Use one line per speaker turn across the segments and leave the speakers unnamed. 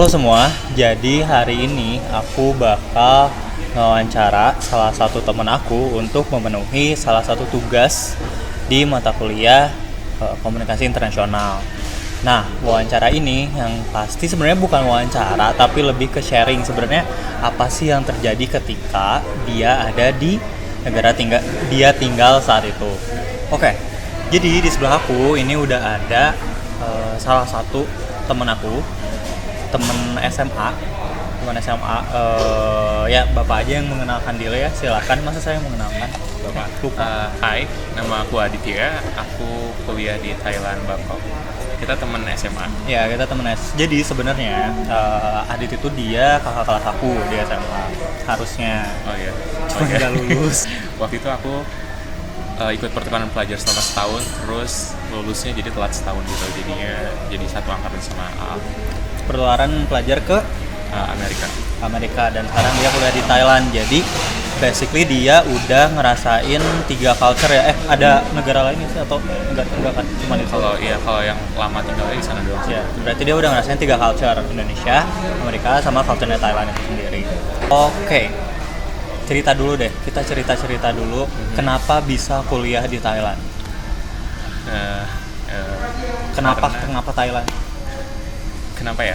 Halo semua, jadi hari ini aku bakal wawancara salah satu teman aku untuk memenuhi salah satu tugas di mata kuliah komunikasi internasional. Nah, wawancara ini yang pasti sebenarnya bukan wawancara, tapi lebih ke sharing sebenarnya apa sih yang terjadi ketika dia ada di negara dia tinggal saat itu. Oke, jadi di sebelah aku ini udah ada salah satu temen aku, temen SMA, ya bapak aja yang mengenalkan diri ya, silakan. Masa saya yang mengenalkan bapak? Lupa.
Hai, nama aku Aditya. Aku kuliah di Thailand, Bangkok. Kita teman SMA.
Ya, kita temen jadi sebenarnya Adit itu dia kakak kelas aku di SMA harusnya.
Oh iya.
Cuma nggak lulus.
Waktu itu aku ikut pertukaran pelajar selama setahun, terus lulusnya jadi telat setahun gitu. Jadinya jadi satu angkatan sama
Pertukaran pelajar ke
Amerika.
Dan sekarang dia kuliah di Thailand. Jadi basically dia udah ngerasain 3 culture ya. Ada negara lain sih atau enggak kan cuma itu?
Kalau yang lama tinggalnya di sana doang.
Ya, berarti dia udah ngerasain 3 culture, Indonesia, Amerika, sama culture Thailand itu sendiri. Oke. Cerita dulu deh. Kita cerita dulu kenapa bisa kuliah di Thailand. Kenapa Thailand?
Kenapa ya?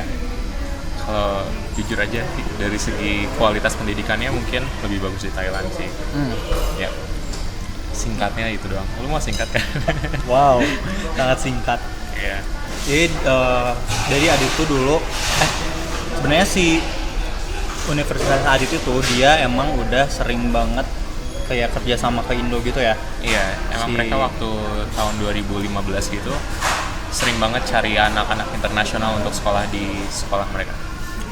Kalau jujur aja dari segi kualitas pendidikannya mungkin lebih bagus di Thailand sih. Ya, singkatnya itu doang. Lu mau singkat kan?
Wow, sangat singkat.
Iya.
Jadi dari Adit itu dulu, sebenarnya si Universitas Adit itu dia emang udah sering banget kayak kerja sama ke Indo gitu ya.
Iya, emang mereka waktu tahun 2015 gitu sering banget cari anak-anak internasional untuk sekolah di sekolah mereka.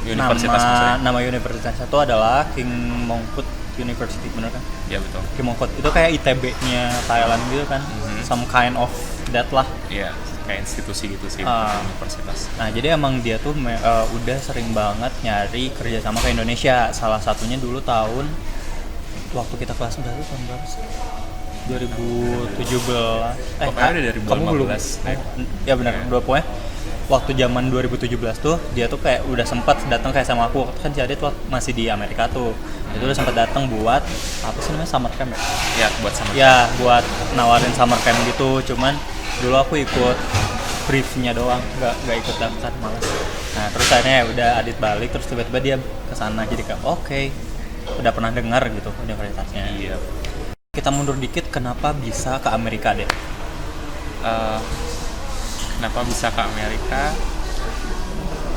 Universitas maksudnya.
Nama universitasnya itu adalah King Mongkut University, bener kan?
Iya betul.
King Mongkut itu kayak ITB-nya Thailand gitu kan? Some kind of that lah.
Iya, kayak institusi gitu sih, universitas.
Nah, jadi emang dia tuh udah sering banget nyari kerja sama ke Indonesia. Salah satunya dulu waktu kita kelas berapa sih? 2017.
Pokoknya udah dari 2015.
Kamu belum? Ya benar, pokoknya waktu zaman 2017 tuh dia tuh kayak udah sempat datang kayak sama aku. Waktu kan jadi tuh masih di Amerika tuh. Itu udah sempat datang buat apa sih namanya, summer camp ya?
Ya, buat summer camp.
Ya, buat nawarin summer camp gitu. Cuman dulu aku ikut briefnya doang, nggak ikut daftar, malas. Nah, terus akhirnya ya udah Adit balik, terus tiba-tiba dia kesana, jadi kayak oke, udah pernah dengar gitu universitasnya.
Iya.
Kita mundur dikit, kenapa bisa ke Amerika deh?
Kenapa bisa ke Amerika?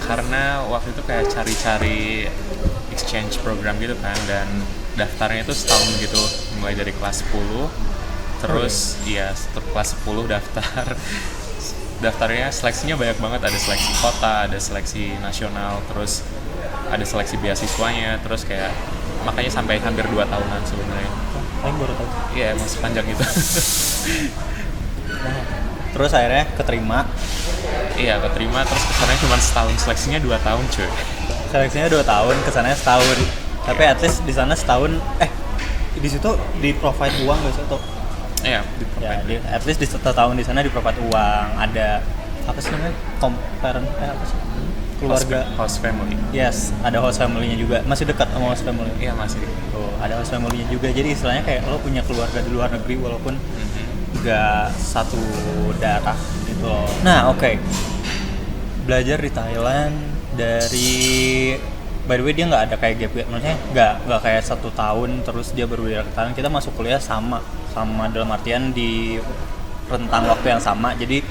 Karena waktu itu kayak cari-cari exchange program gitu kan, dan daftarnya itu setahun gitu, mulai dari kelas 10. Terus kelas 10 daftarnya seleksinya banyak banget, ada seleksi kota, ada seleksi nasional, terus ada seleksi beasiswanya, terus kayak makanya sampai hampir 2 tahunan sebenarnya.
Saya baru tahu.
Iya, emang sepanjang itu.
Terus akhirnya keterima.
Iya, keterima, terus kesannya cuma setahun, seleksinya 2 tahun cuy.
Seleksinya 2 tahun, kesannya setahun. Tapi at least di sana setahun, di situ di provide uang nggak sih atau?
Iya,
At least di setahun di sana di provide uang. Ada apa sih namanya? Apa sih? Keluarga.
Host family.
Yes, ada host family-nya juga. Masih dekat sama host family?
Iya, masih.
Tuh, ada host family-nya juga. Jadi istilahnya kayak lo punya keluarga di luar negeri walaupun nggak satu darah gitu loh. Nah, oke. Belajar di Thailand by the way dia nggak ada kayak gap year, maksudnya nggak kayak 1 tahun terus dia baru ke Thailand. Kita masuk kuliah sama dalam artian di rentang waktu yang sama. Jadi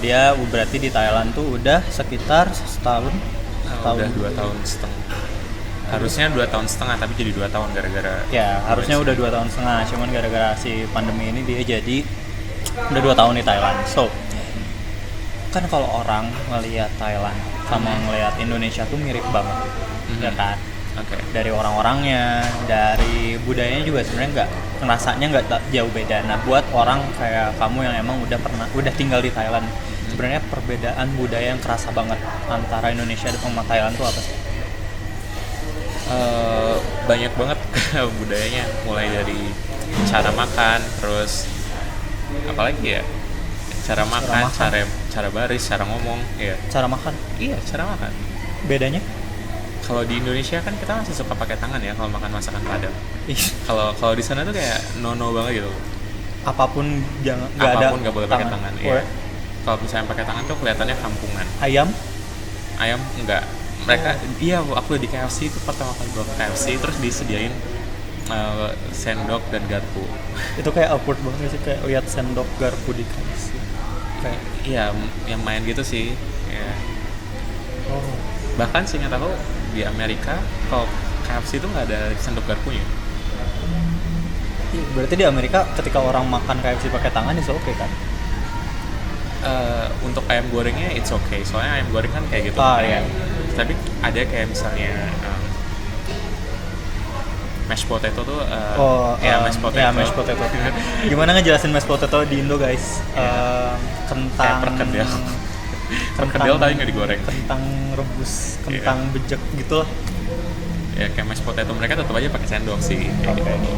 dia berarti di Thailand tuh udah sekitar setahun.
Udah 2 tahun setengah. Harusnya 2 tahun setengah, tapi jadi 2 tahun gara-gara.
Ya, harusnya udah 2 tahun setengah, cuman gara-gara si pandemi ini dia jadi udah 2 tahun di Thailand. So, kan kalau orang ngelihat Thailand sama ngelihat Indonesia tuh mirip banget, ya kan?
Okay.
Dari orang-orangnya, dari budayanya juga sebenarnya ngerasanya nggak jauh beda. Nah, buat orang kayak kamu yang emang udah tinggal di Thailand, sebenarnya perbedaan budaya yang kerasa banget antara Indonesia sama Thailand tuh apa sih?
Banyak banget budayanya, mulai dari cara makan, terus apalagi ya, cara makan, cara baris, cara ngomong, ya.
Cara makan?
Iya, cara makan.
Bedanya?
Kalau di Indonesia kan kita masih suka pakai tangan ya kalau makan masakan Padang.
Ih,
Kalau di sana tuh kayak no banget gitu.
apapun jangan nggak ada
Apapun nggak boleh pakai tangan.
Oh,
Iya. Kalau misalnya pakai tangan tuh kelihatannya kampungan.
ayam
Ayam enggak. Mereka iya waktu di KFC itu pertama kali gua ke KFC terus disediain sendok dan garpu.
itu kayak awkward banget sih, kayak lihat sendok garpu di kasih kayak
Iya, yang main gitu sih. Ya.
oh
Bahkan seingat aku di Amerika kalau KFC itu nggak ada sendok garpunya.
berarti di Amerika ketika orang makan KFC pakai tangan itu oke kan?
Untuk ayam gorengnya it's okay, soalnya ayam goreng kan kayak gitu.
Iya.
Tapi ada kayak misalnya mashed potato tuh mashed potato.
Ya, mashed potato. Gimana ngejelasin mashed potato di Indo guys? Kentang
Kayak perkedel. Perkedel tapi nggak digoreng.
Kentang rebus, kentang bejek gitu lah.
Ya kayak mashed potato mereka tetap aja pakai sendok sih. Kayak
Oke.
gitu.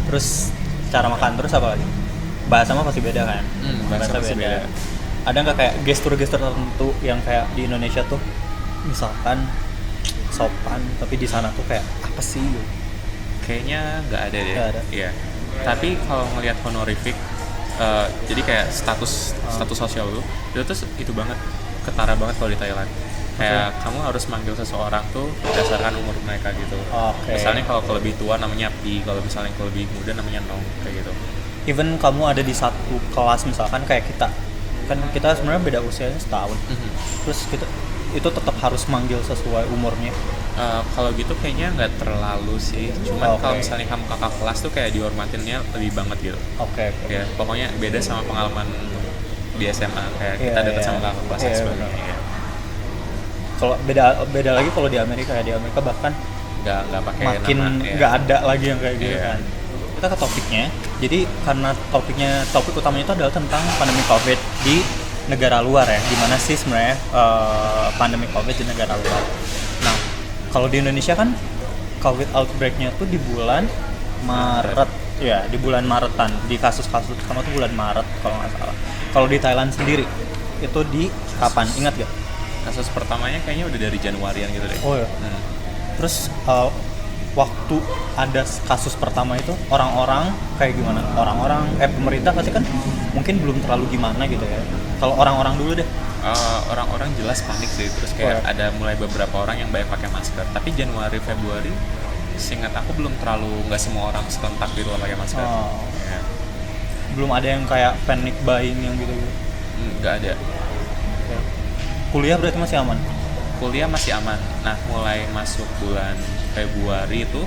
Terus cara makan terus apa lagi? Bahasa mah pasti beda kan?
Bahasa pasti beda.
Ada nggak kayak gestur-gestur tertentu yang kayak di Indonesia tuh misalkan sopan, tapi di sana tuh kayak apa sih? Gitu?
Kayaknya nggak ada deh.
Nggak ada.
Iya. Tapi kalau ngelihat honorific, jadi kayak status sosial lu, itu tuh itu banget, ketara banget kalau di Thailand. Kayak kamu harus manggil seseorang tuh berdasarkan umur mereka gitu.
Oke.
Misalnya kalau lebih tua namanya Pi, kalau misalnya kalau lebih muda namanya Nong, kayak gitu.
Even kamu ada di satu kelas misalkan kayak kita, kan kita sebenarnya beda usianya setahun. Terus kita itu tetap harus manggil sesuai umurnya.
Kalau gitu kayaknya nggak terlalu sih. Cuman
Oke.
kalau misalnya kamu kakak kelas tuh kayak dihormatinnya lebih banget gitu.
Oke.
Ya, pokoknya beda sama pengalaman di SMA kayak kita
Iya,
dekat
iya.
sama kakak kelas
Iya,
dan sebagainya.
benar.
Ya.
Kalau beda lagi kalau di Amerika ya, di Amerika bahkan
Nggak pakai
makin
nama. Ya.
nggak ada lagi yang kayak gitu
Iya.
kan. Kita ke topiknya. Jadi karena topik utamanya itu adalah tentang pandemi COVID di negara luar ya. Gimana sih sebenarnya pandemi COVID di negara luar? Nah, kalau di Indonesia kan COVID outbreak-nya tuh di bulan Maret. Ya, di bulan Maretan. Di kasus-kasus pertama tuh bulan Maret kalau nggak salah. Kalau di Thailand sendiri itu di kapan? Ingat gak?
Kasus pertamanya kayaknya udah dari Januarian gitu deh.
Oh ya. Terus waktu ada kasus pertama itu orang-orang kayak gimana? Orang-orang pemerintah pasti kan mungkin belum terlalu gimana gitu ya. Kalau orang-orang dulu deh.
Orang-orang jelas panik sih, terus kayak ada mulai beberapa orang yang banyak pakai masker. Tapi Januari Februari, seingat aku belum terlalu, nggak semua orang serentak gitu pakai masker. Ya.
Belum ada yang kayak panic buying yang gitu.
Nggak ada.
Kuliah berarti masih aman.
Kuliah masih aman. Nah, mulai masuk bulan Februari itu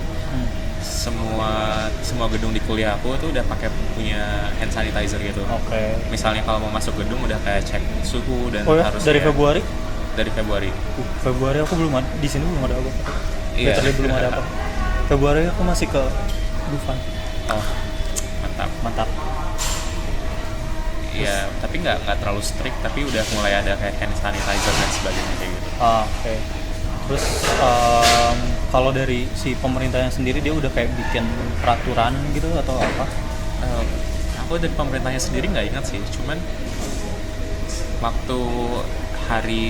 semua gedung di kuliah aku tuh udah pakai punya hand sanitizer gitu.
Oke.
Misalnya kalau mau masuk gedung udah kayak cek suhu dan harus
dari Februari?
Dari Februari.
Februari aku belum ada, di sini belum ada apa-apa.
Iya.
Literally belum ada apa. Februari aku masih ke Dufan.
Oh, mantap. Iya, tapi nggak terlalu strict, tapi udah mulai ada kayak hand sanitizer dan sebagainya kayak gitu.
Oke. Terus kalau dari si pemerintahnya sendiri dia udah kayak bikin peraturan gitu atau apa?
Aku dari pemerintahnya sendiri nggak ingat sih, cuman waktu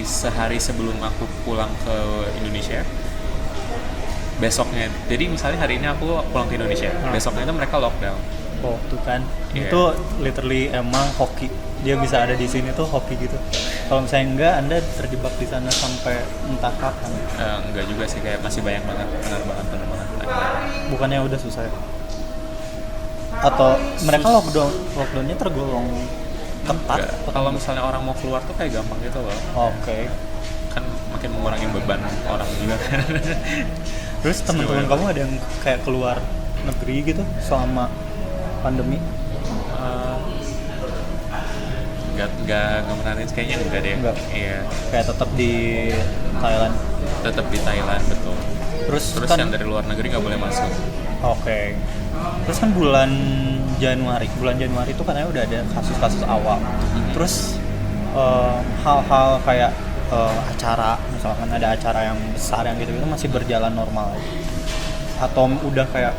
sehari sebelum aku pulang ke Indonesia, besoknya, jadi misalnya hari ini aku pulang ke Indonesia, besoknya itu mereka lockdown.
Oh tuh kan,
Yeah.
itu literally emang hoki. Dia bisa ada di sini tuh hoki gitu. Kalau misalnya enggak, Anda terjebak di sana sampai entah kapan.
Enggak juga sih, kayak masih banyak banget penerbangan.
Bukannya udah susah ya? Atau mereka lockdownnya tergolong ketat?
Enggak. Kalau misalnya orang mau keluar tuh kayak gampang gitu loh.
Oke.
Kan makin mengurangi beban orang juga kan.
Terus teman-teman kamu ada yang kayak keluar negeri gitu selama pandemi?
Nggak merhatiin, kayaknya enggak deh.
Enggak.
Iya.
Kayak tetap di Thailand.
Tetap di Thailand, betul.
Terus
kan
kan
yang dari luar negeri nggak boleh masuk.
Oke. Terus kan bulan Januari itu katanya udah ada kasus-kasus awal. Terus hal-hal kayak acara, misalkan ada acara yang besar yang gitu-gitu masih berjalan normal aja. Atau udah kayak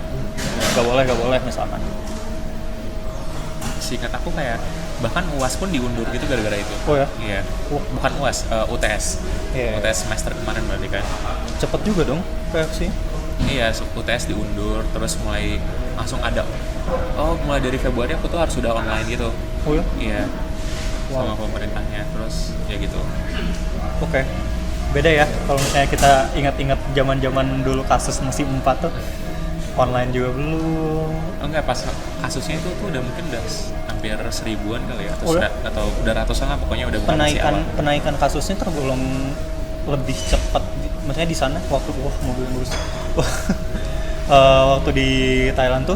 gak boleh misalkan.
seingat aku kayak bahkan UAS pun diundur gitu gara-gara itu.
Oh ya?
Iya.
Oh.
Bukan UAS, UTS.
Iya.
UTS semester kemarin berarti kan.
Cepet juga dong reaksi.
Iya, UTS diundur, terus mulai langsung ada. Oh, mulai dari Februari aku tuh harus sudah online gitu.
Oh ya?
Iya.
Wow.
Sama pemerintahnya, terus ya gitu.
Oke. Beda ya kalau misalnya kita ingat-ingat zaman-zaman dulu kasus masih 4 tuh. Online juga belum.
Oh enggak, pas kasusnya itu tuh udah mungkin udah hampir 1000-an kali ya,
Oh,
atau udah ratusan lah, pokoknya udah bukan masih awal.
Penaikan kasusnya tergolong lebih cepat. Maksudnya di sana waktu mobil lurus. Waktu di Thailand tuh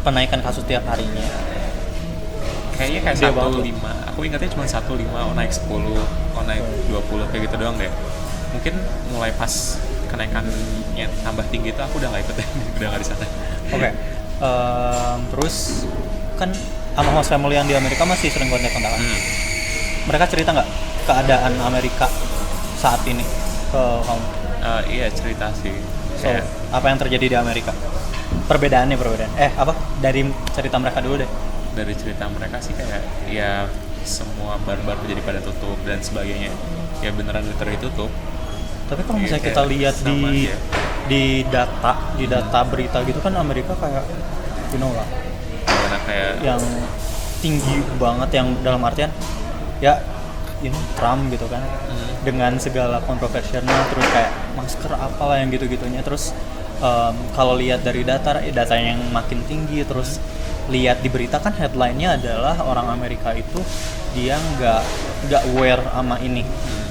penaikan kasus tiap harinya.
Kayaknya kayak
Dia banget
15. Aku ingatnya cuma 15, naik 10, naik 20 kayak gitu doang deh. Mungkin mulai pas kenaikannya tambah tinggi itu aku udah nggak ikut deh, udah nggak di sana.
Oke. Terus kan sama host family yang di Amerika masih sering kontak-kontakan. Mereka cerita nggak keadaan Amerika saat ini ke kamu?
Iya, cerita sih.
So, apa yang terjadi di Amerika? Perbedaan. Dari cerita mereka dulu deh.
Dari cerita mereka sih kayak ya semua bar-bar jadi pada tutup dan sebagainya. Ya beneran literally tutup.
Tapi kalau misalnya
Kayak
kita lihat
sama aja.
di data berita gitu kan Amerika kayak lah
Karena kayak
yang tinggi banget, yang dalam artian ya Trump gitu kan, dengan segala kontroversinya, terus kayak masker apalah yang gitu-gitunya, terus kalau lihat dari data yang makin tinggi, terus lihat di berita kan headline-nya adalah orang Amerika itu dia nggak aware sama ini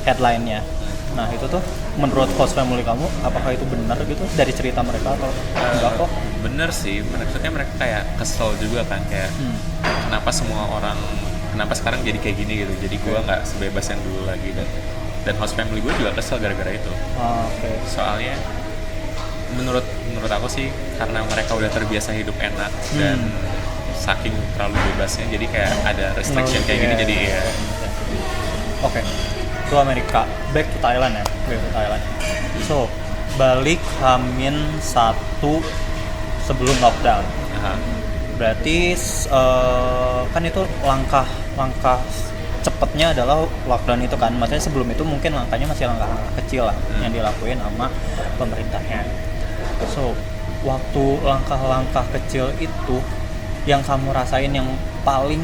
headline-nya. Nah itu tuh menurut host family kamu apakah itu benar gitu dari cerita mereka atau enggak kok?
Bener sih, maksudnya mereka kayak kesel juga kan, kayak kenapa sekarang jadi kayak gini gitu, jadi gue nggak sebebas yang dulu lagi, dan host family gue juga kesel gara-gara itu.
Okay.
Soalnya menurut aku sih karena mereka udah terbiasa hidup enak dan saking terlalu bebasnya jadi kayak ada restriction kayak gini jadi ya.
Oke. Itu Amerika. Back to Thailand. So, balik H-1 sebelum lockdown. Berarti kan itu langkah cepatnya adalah lockdown itu kan. Maksudnya sebelum itu mungkin langkahnya masih langkah kecil lah yang dilakuin sama pemerintahnya. So, waktu langkah-langkah kecil itu yang kamu rasain yang paling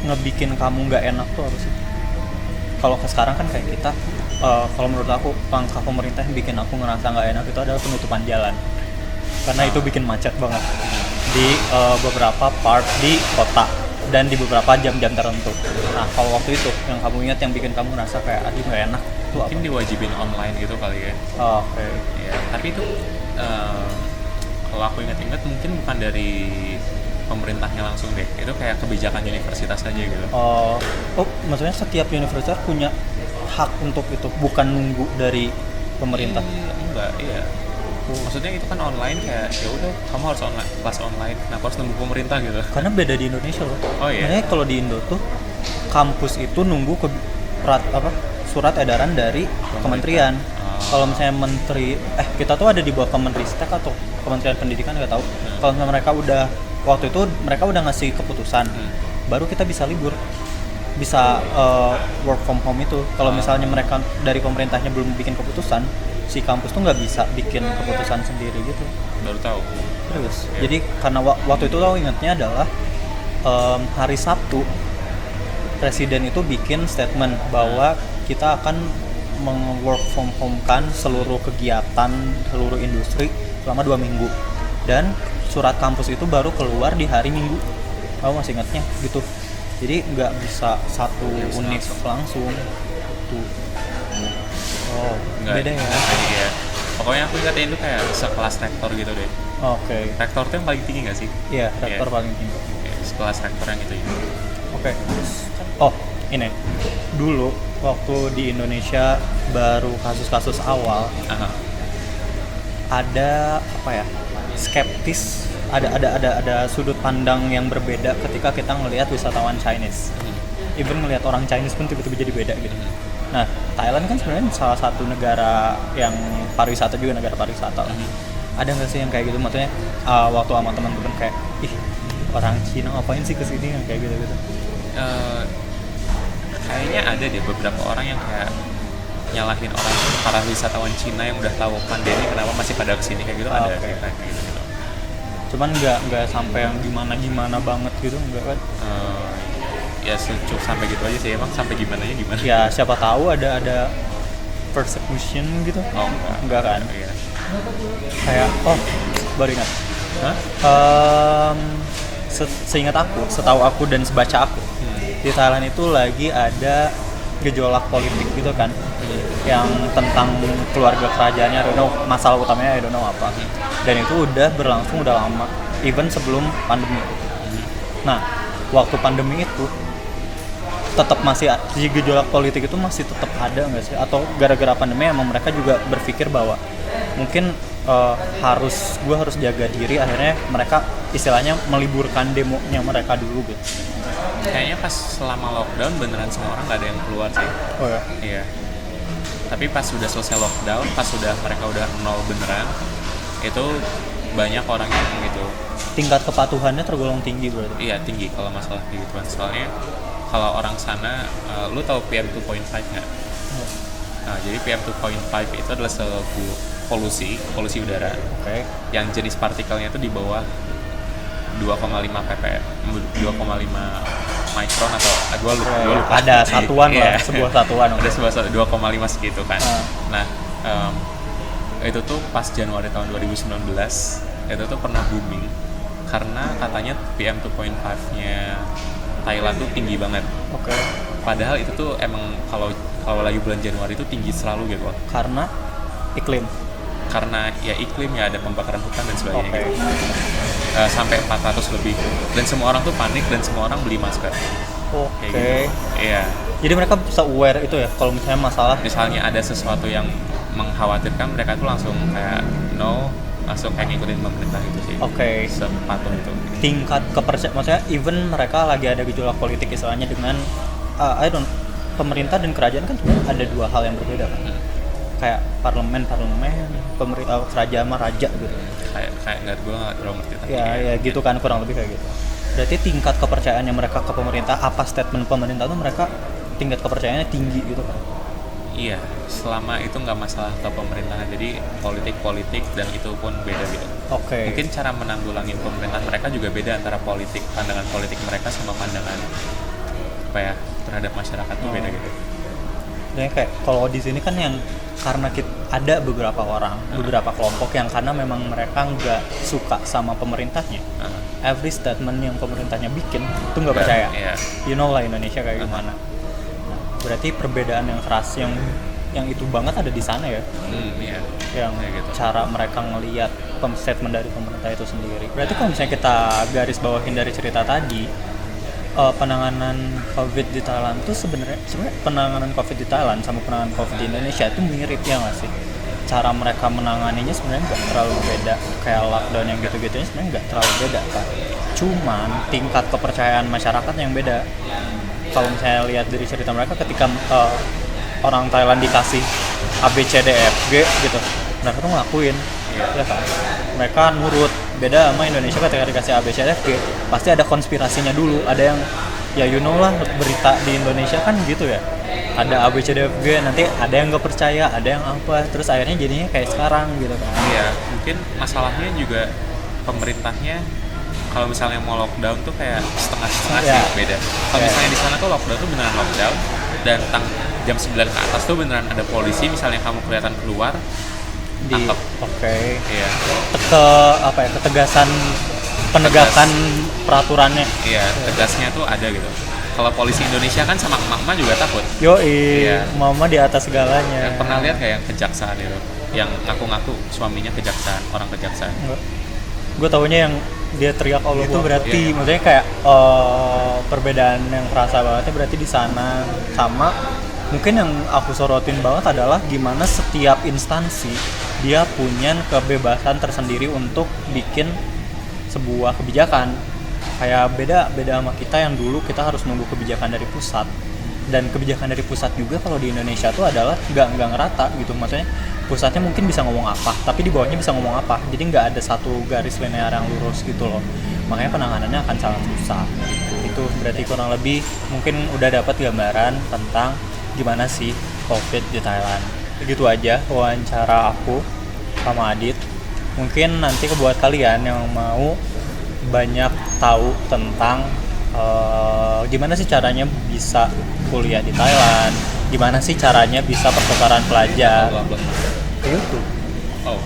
ngebikin kamu nggak enak tuh apa sih? Kalau sekarang kan kayak kita, kalau menurut aku langkah pemerintah yang bikin aku ngerasa nggak enak itu adalah penutupan jalan, karena itu bikin macet banget di beberapa part di kota dan di beberapa jam-jam tertentu. Nah kalau waktu itu yang kamu ingat yang bikin kamu ngerasa kayak aduh nggak enak itu apa?
Mungkin diwajibin online gitu kali ya.
Oke.
Ya, tapi itu kalau aku ingat-ingat mungkin bukan dari pemerintahnya langsung deh, itu kayak kebijakan universitas aja gitu.
Maksudnya setiap universitas punya hak untuk itu, bukan nunggu dari pemerintah?
Enggak, iya. Maksudnya itu kan online, kayak ya udah kamu harus kelas online, kenapa harus nunggu pemerintah gitu?
Karena beda di Indonesia loh.
Oh iya.
Makanya kalau di Indo tuh kampus itu nunggu surat edaran dari kementerian. Kalau misalnya kita tuh ada di bawah Kemenristek atau Kementerian Pendidikan nggak tahu. Kalau mereka waktu itu mereka udah ngasih keputusan, baru kita bisa libur, bisa work from home itu. Kalau misalnya mereka dari pemerintahnya belum bikin keputusan, si kampus tuh nggak bisa bikin keputusan sendiri gitu.
Baru tahu.
Terus, jadi karena waktu itu lo ingatnya adalah hari Sabtu presiden itu bikin statement bahwa kita akan meng-work from home kan seluruh kegiatan, seluruh industri selama 2 minggu, dan surat kampus itu baru keluar di hari Minggu. Kamu masih ingatnya gitu. Jadi nggak bisa satu univ langsung. Tuh. Beda ya.
Iya. Pokoknya aku ingatnya itu kayak sekelas rektor gitu deh.
Oke.
Rektor tuh yang paling tinggi nggak sih?
Iya, rektor paling tinggi.
Sekelas rektor yang itu ya.
Oke. Ini dulu waktu di Indonesia baru kasus-kasus awal. Ada skeptis, ada sudut pandang yang berbeda ketika kita ngelihat wisatawan Chinese. Even ngelihat orang Chinese pun tiba-tiba jadi beda gitu. Nah, Thailand kan sebenarnya salah satu negara yang pariwisata juga, negara pariwisata. Ada nggak sih yang kayak gitu? Maksudnya waktu sama teman-teman kayak orang Cina ngapain sih kesini yang kayak gitu-gitu.
Eh, Kayaknya ada deh beberapa orang yang kayak nyalahin orang para wisatawan Cina yang udah tahu pandemi kenapa masih pada kesini kayak gitu. Ada
Oke.
kayak gitu gitu.
Cuman nggak sampai yang gimana banget gitu, enggak kan?
Ya cukup sampai gitu aja sih, emang sampai gimana
Ya siapa tahu ada persecution gitu.
Oh
Enggak kan?
Iya.
Kayak baru ingat.
Hah?
Seingat aku, setahu aku dan sebaca aku, di Thailand itu lagi ada gejolak politik gitu kan, yang tentang keluarga kerajaannya, I don't know, masalah utamanya I don't know apa. Dan itu udah berlangsung udah lama, even sebelum pandemi. Nah, waktu pandemi itu tetap masih gejolak politik itu masih tetap ada nggak sih? Atau gara-gara pandemi emang mereka juga berpikir bahwa mungkin gue harus jaga diri, akhirnya mereka istilahnya meliburkan demonya mereka dulu gitu.
Kayaknya pas selama lockdown beneran semua orang nggak ada yang keluar sih.
Oh ya.
Iya. Tapi pas sudah selesai lockdown, pas sudah mereka udah nol beneran, itu banyak orang yang gitu.
Tingkat kepatuhannya tergolong tinggi berarti.
Iya tinggi kalau masalah kayak gituan. Soalnya kalau orang sana, lu tahu PM 2.5 nggak? Nah, jadi PM 2.5 itu adalah sebuah polusi udara.
Oke.
Yang jenis partikelnya itu di bawah 2,5 ppm, 2,5 micron atau gua lupa.
Ada satuan
Iya.
lah, sebuah satuan.
Ada sebuah 2,5 segitu kan. Nah, itu tuh pas Januari tahun 2019 itu tuh pernah booming karena katanya PM 2.5-nya Thailand tuh tinggi banget.
Oke.
Padahal itu tuh emang kalau lagi bulan Januari itu tinggi selalu gitu loh.
Karena iklim.
Karena ya iklim, ya ada pembakaran hutan dan sebagainya
Oke.
gitu. Sampai 400 lebih. Dan semua orang tuh panik dan semua orang beli masker. Kayak
Oke.
gitu. Iya.
Jadi mereka bisa aware itu ya kalau misalnya masalah.
Misalnya ada sesuatu yang mengkhawatirkan, mereka tuh langsung kayak langsung kayak ngikutin pemerintah itu sih.
Oke.
Sepatuh itu.
Tingkat kepercayaan, maksudnya even mereka lagi ada gejolak politik istilahnya dengan pemerintah dan kerajaan kan sebenarnya ada dua hal yang berbeda kan. Kayak parlemen, pemerintah, kerajaan sama raja gitu.
Kayak gue nggak terlalu ngerti. Tapi
Ya gitu kan, kurang lebih kayak gitu. Berarti tingkat kepercayaannya mereka ke pemerintah, apa statement pemerintah tuh mereka tingkat kepercayaannya tinggi gitu kan.
Iya, selama itu nggak masalah ke pemerintahan, jadi politik dan itu pun beda gitu.
Oke.
Mungkin cara menanggulangi pemerintahan mereka juga beda antara pandangan politik mereka sama pandangan terhadap masyarakat tuh beda gitu.
Dan kayak kalau di sini kan yang karena ada beberapa orang, beberapa kelompok yang karena memang mereka nggak suka sama pemerintahnya, every statement yang pemerintahnya bikin itu nggak percaya.
Yeah.
You know lah Indonesia kayak gimana. Nah, berarti perbedaan yang keras yang itu banget ada di sana ya.
Iya.
Yang
Kayak gitu.
cara mereka ngelihat statement dari pemerintah itu sendiri. Berarti kalau misalnya kita garis bawahin dari cerita tadi, penanganan COVID di Thailand tuh sebenarnya penanganan COVID di Thailand sama penanganan COVID di Indonesia itu mirip ya nggak sih? Cara mereka menanganinya sebenarnya nggak terlalu beda, kayak lockdown yang gitu-gitunya sebenarnya nggak terlalu beda kan. Cuman tingkat kepercayaan masyarakat yang beda. Kalau misalnya lihat dari cerita mereka ketika orang Thailand dikasih ABCDFG gitu, mereka tuh ngelakuin, ya kan? Mereka nurut. Beda sama Indonesia ketika dikasih ABCDFG pasti ada konspirasinya dulu, ada yang ya you know lah, berita di Indonesia kan gitu ya, ada ABCDFG, nanti ada yang nggak percaya, ada yang apa, terus akhirnya jadinya kayak sekarang gitu kan.
Iya, mungkin masalahnya juga pemerintahnya kalau misalnya mau lockdown tuh kayak setengah-setengah sih beda. Kalau misalnya di sana tuh lockdown tuh beneran lockdown, dan jam 9 ke atas tuh beneran ada polisi, misalnya kamu kelihatan keluar tangkap.
Oke.
Iya.
Ketegasan penegakan peraturannya.
Iya, tegasnya tuh ada gitu. Kalau polisi Indonesia kan sama emak-emak juga takut.
Iya. Mama di atas segalanya.
Pernah lihat kayak yang kejaksaan itu, yang ngaku-ngaku suaminya kejaksaan, orang kejaksaan.
Gue taunya yang dia teriak Allah itu berarti maksudnya kayak perbedaan yang kerasa bangetnya berarti di sana. Sama mungkin yang aku sorotin banget adalah gimana setiap instansi dia punya kebebasan tersendiri untuk bikin sebuah kebijakan. Kayak beda sama kita yang dulu kita harus nunggu kebijakan dari pusat. dan kebijakan dari pusat juga kalau di Indonesia tuh adalah nggak ngerata gitu, maksudnya pusatnya mungkin bisa ngomong apa tapi di bawahnya bisa ngomong apa, jadi nggak ada satu garis linear yang lurus gitu loh, makanya penanganannya akan sangat susah. Itu berarti kurang lebih mungkin udah dapat gambaran tentang gimana sih COVID di Thailand. Begitu aja wawancara aku sama Adit. Mungkin nanti buat kalian yang mau banyak tahu tentang gimana sih caranya bisa kuliah di Thailand, gimana sih caranya bisa pertukaran pelajar ke YouTube.
Oh,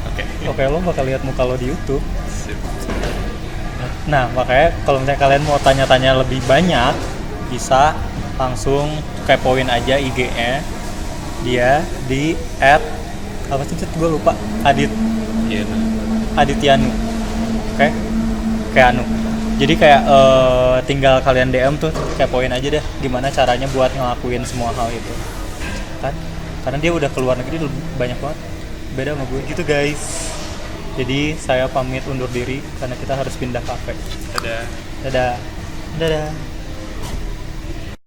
oke.
Oke, lo bakal lihat muka lo di YouTube.
Sip.
Nah, makanya kalau misalnya kalian mau tanya-tanya lebih banyak, bisa langsung kepoin aja IG-nya dia di apa sih, gue lupa,
Iya.
Aditianu. Oke? Kayak Anu. Jadi kayak tinggal kalian DM tuh kepoin aja deh gimana caranya buat ngelakuin semua hal itu. Kan? Karena dia udah keluar negeri banyak banget. Beda sama gue gitu, guys. Jadi saya pamit undur diri karena kita harus pindah kafe.
Dadah.
Dadah. Dadah.